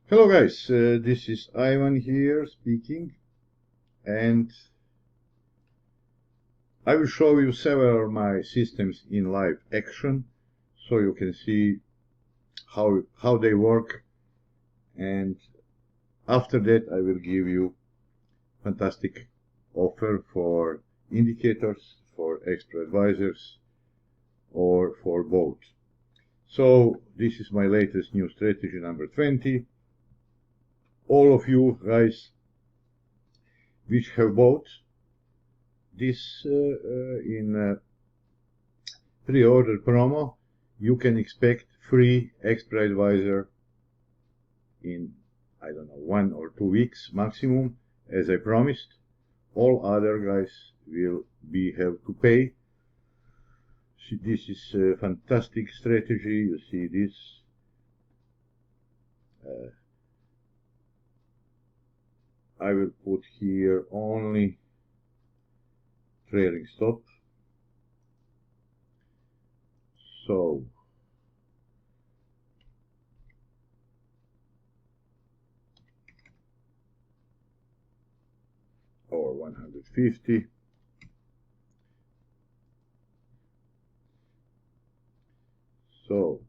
Hello guys, this is Ivan here speaking, and I will show you several of my systems in live action so you can see how they work, and after that I will give you fantastic offer for indicators, for expert advisors, or for both. So this is my latest new strategy number 20. All of you guys which have bought this in pre-order promo, you can expect free expert advisor in, I don't know, 1 or 2 weeks maximum, as I promised. All other guys will have to pay. This is a fantastic strategy. You see this. I will put here only trailing stop. So or 150. So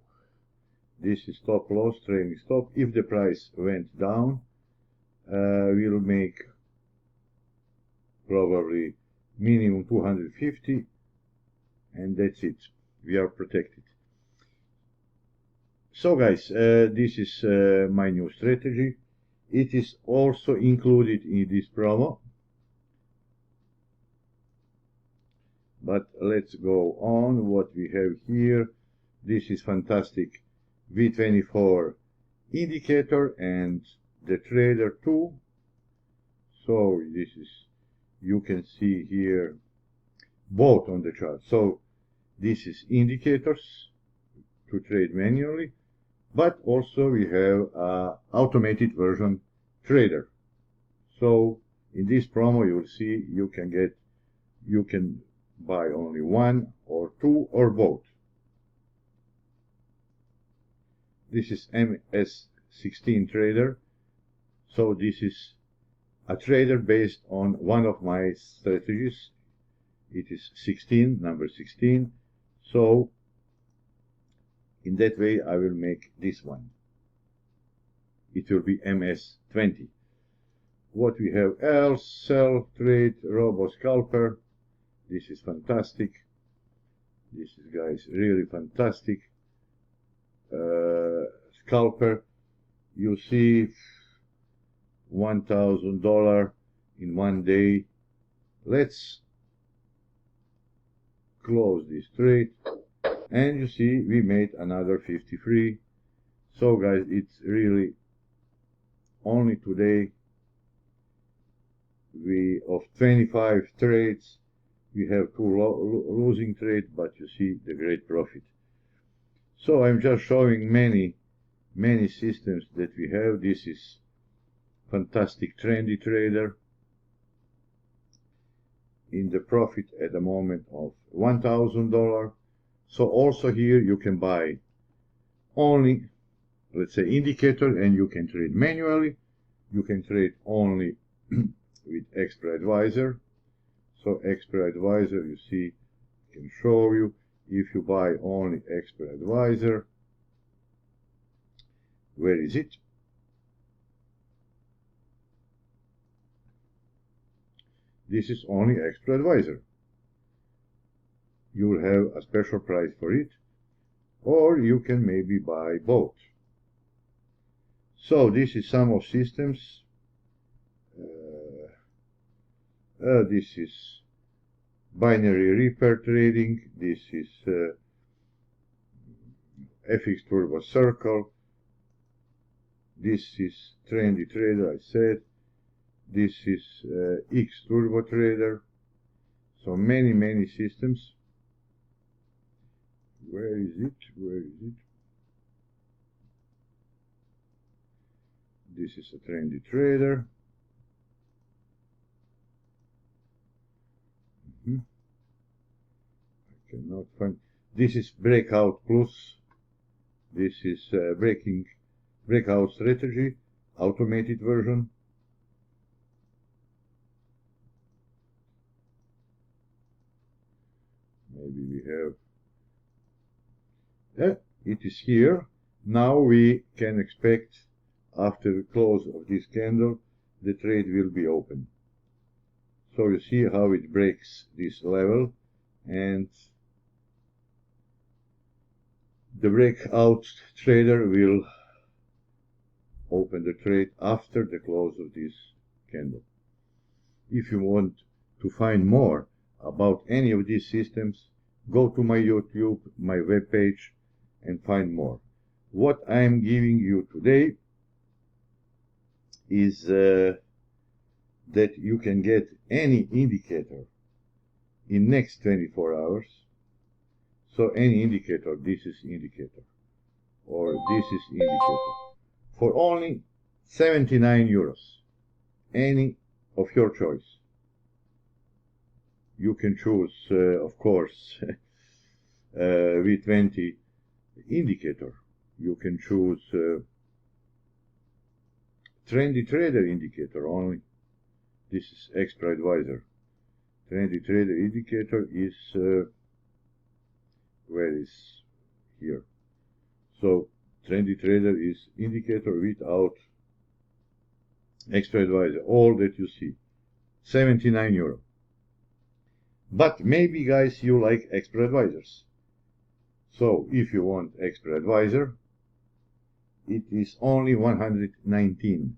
this is stop loss, trailing stop. If the price went down, we'll make probably minimum 250, and that's it. We are protected. So guys, this is my new strategy. It is also included in this promo, but let's go on. What we have here, this is fantastic V24 indicator and the trader 2. So this is, you can see here both on the chart. So this is indicators to trade manually, but also we have automated version trader. So in this promo you will see you can buy only 1 or 2 or both. This is MS16 trader. So this is a trader based on one of my strategies. It is 16, number 16. So in that way I will make this one. It will be MS20. What we have else, sell, trade, robo scalper. This is fantastic. This is, guys, really fantastic. Scalper, you see $1,000 in 1 day. Let's close this trade, and you see we made another 53. So guys, it's really only today of 25 trades we have 2 losing trades, but you see the great profit. So I'm just showing many systems that we have. This is fantastic trendy trader in the profit at the moment of $1,000. So also here you can buy only, let's say, indicator, and you can trade manually. You can trade only with expert advisor. So expert advisor, you see, I can show you. If you buy only expert advisor, where is it? This is only expert advisor. You will have a special price for it, or you can maybe buy both. So this is some of systems. This is binary repair trading. This is FX Turbo Circle. This is trendy trader, I said. This is X Turbo Trader. So many systems. Where is it? Where is it? This is a trendy trader. I cannot find. This is Breakout Plus. This is breakout strategy. automated version. Maybe we have, it is here. Now we can expect after the close of this candle, the trade will be open. So you see how it breaks this level, and the breakout trader will open the trade after the close of this candle. If you want to find more about any of these systems, go to my YouTube, my web page, and find more. What I am giving you today is that you can get any indicator in next 24 hours. So any indicator, this is indicator, or this is indicator, for only 79 euros. Any of your choice. You can choose, of course, V20 indicator. You can choose Trendy Trader indicator only. This is Extra Advisor. Trendy Trader indicator is where is here. So Trendy Trader is indicator without Extra Advisor. All that you see, 79 euro. But maybe guys you like Extra Advisors. So if you want Extra Advisor, it is only 119.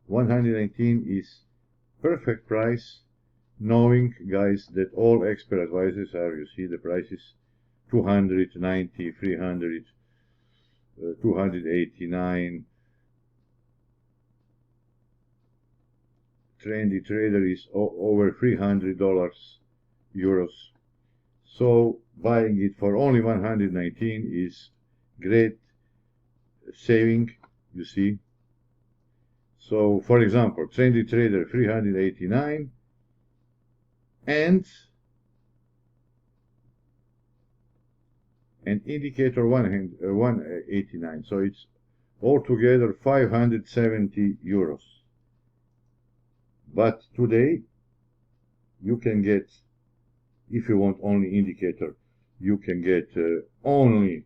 119 is perfect price, knowing guys that all Expert Advisors are, you see the prices, 290, 300, 289. Trendy Trader is over $300 euros. So buying it for only 119 is great saving, you see. So for example, Trendy Trader 389 and indicator 189. So it's altogether 570 euros. But today you can get, if you want only indicator, you can get only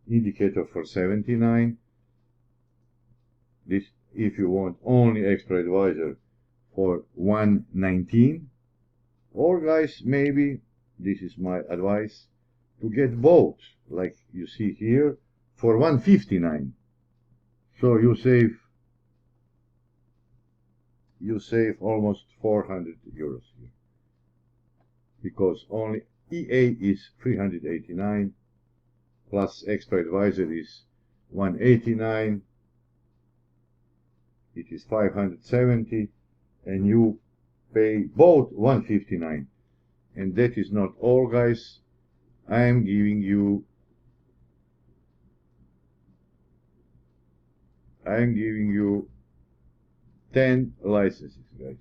indicator for 79. This, if you want only Extra Advisor, for 119. Or guys, maybe this is my advice, to get both, like you see here, for 159. So you save almost 400 euros here, because only EA is 389 plus Extra Advisor is 189. It is 570, and you pay both 159. And that is not all, guys. I am giving you 10 licenses, guys.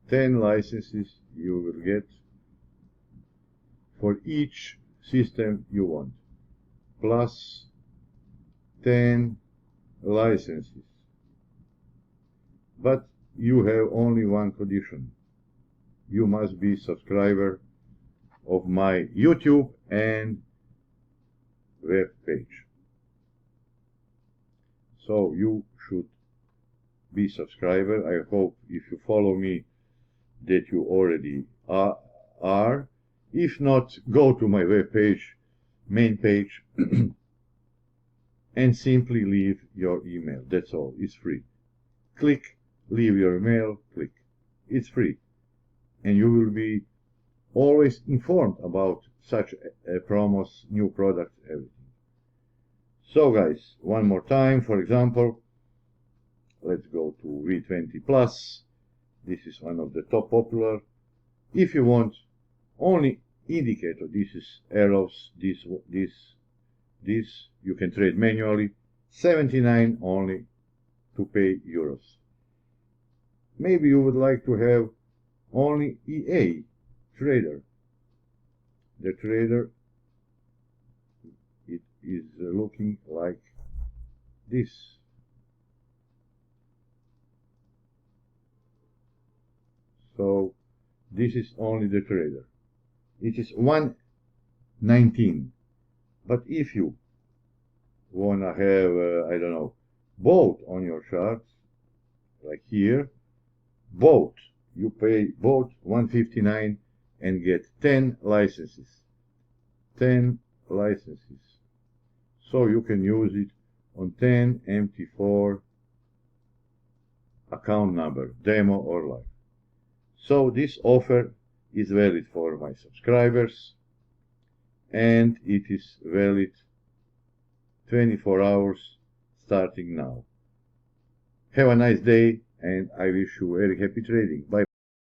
10 licenses you will get for each system you want, plus 10 licenses. But you have only one condition. You must be subscriber of my YouTube and web page. So you should be subscriber. I hope if you follow me that you already are. If not, go to my web page, main page, and simply leave your email. That's all. It's free. Click, leave your email, click. It's free. And you will be always informed about such promos, new products, everything. So guys, one more time, for example, let's go to V20 Plus. This is one of the top popular. If you want only indicator, this is arrows, this, you can trade manually, 79 only to pay euros. Maybe you would like to have only EA trader. The trader, it is looking like this. This is only the trader. It is 119. But if you wanna have, I don't know, both on your charts, like here, both, you pay both 159 and get 10 licenses. 10 licenses. So you can use it on 10 MT4 account number, demo or live. So this offer is valid for my subscribers, and it is valid 24 hours starting now. Have a nice day, and I wish you very happy trading. Bye bye.